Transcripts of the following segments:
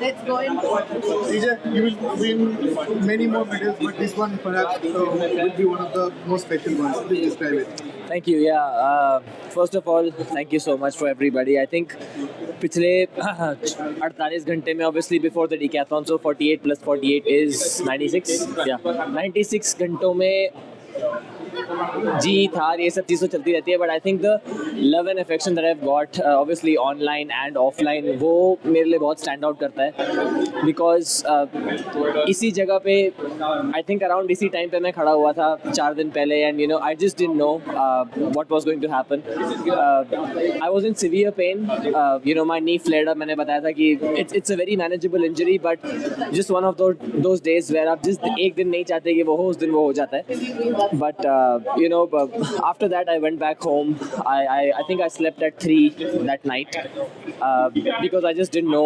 Let's go in. CJ, you will win many more medals, but this one perhaps will be one of the most special ones. Please describe it. Thank you. Yeah. First of all, thank you so much for everybody. I think पिछले 48 घंटे में obviously before the decathlon, so 48 plus 48 is 96. Yeah, 96 घंटों में जीत हार ये सब चीज़ तो चलती रहती है, but I think the love and affection that I have got obviously online and offline वो मेरे लिए बहुत स्टैंड आउट करता है बिकॉज इसी जगह पे आई थिंक अराउंड इसी टाइम पे मैं खड़ा हुआ था 4 दिन पहले and you know I just didn't know what was going to happen. I was in severe pain, you know my knee flared up. मैंने बताया था कि it's a very manageable injury, but just one of those days where आप जिस एक दिन नहीं चाहते कि वो हो, उस दिन वो हो जाता है. But you know, after that I went back home. I think I slept at 3 that night because I just didn't know.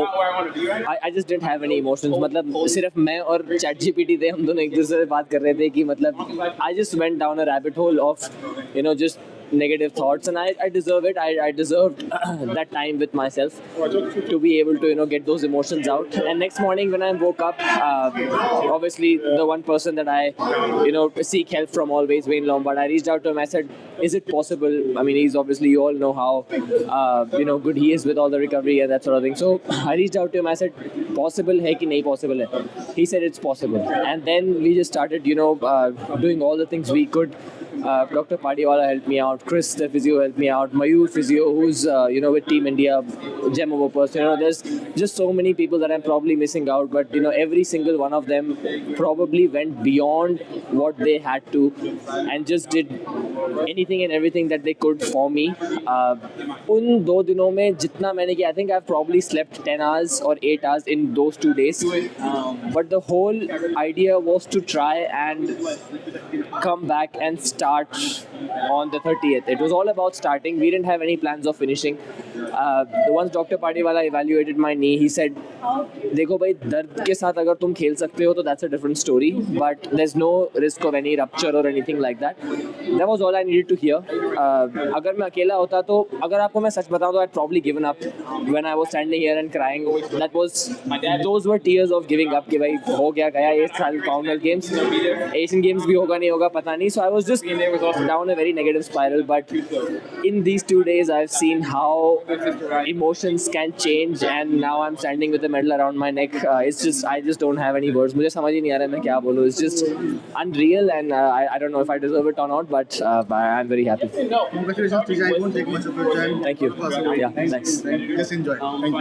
I just didn't have any emotions. मतलब सिर्फ मैं और ChatGPT थे, हम दोनों एक दूसरे से बात कर रहे थे कि मतलब I just went down a rabbit hole of, you know, just negative thoughts, and I deserve it. I deserved that time with myself to be able to, you know, get those emotions out. And next morning when I woke up, obviously the one person that I, you know, seek help from always, Wayne Lombard, I reached out to him. I said, is it possible? I mean, he's obviously, you all know how you know, good he is with all the recovery and that sort of thing. So I reached out to him. I said, possible hai ki nahi possible hai? He said it's possible. And then we just started, you know, doing all the things we could. Dr. Padiwala helped me out. Chris, the physio, helped me out. Mayur physio, who's you know, with Team India, gem of a person. You know, there's just so many people that I'm probably missing out. But you know, every single one of them probably went beyond what they had to, and just did anything and everything that they could for me. उन 2 दिनों में जितना मैंने किया, I think I've probably slept 10 hours or 8 hours in those 2 days. But the whole idea was to try and come back and start on the 30th. It was all about starting. We didn't have any plans of finishing. Once Dr. Padiwala evaluated my knee, he said, देखो भाई, दर्द के साथ अगर तुम खेल सकते हो तो that's a different story, but there's no risk of any rupture or anything like that. That was all I needed to hear. अगर मैं अकेला होता तो, अगर आपको मैं सच बताऊं तो I'd probably given up when I was standing here and crying. Those were tears of giving up कि भाई हो गया गया ये साल Commonwealth Games, Asian Games भी होगा नहीं होगा पता नहीं. So I was just down a very negative spiral. But in these 2 days I've seen how emotions can change, and now I'm standing with a medal around my neck. It's just, I just don't have any words. मुझे समझ ही नहीं आ रहा है मैं क्या बोलूँ. It's just unreal, and I don't know if I deserve it or not, but I'm very happy. Congratulations, CJ. I won't take much of your time. Thank you. Yeah, thanks. Just enjoy. Thank you.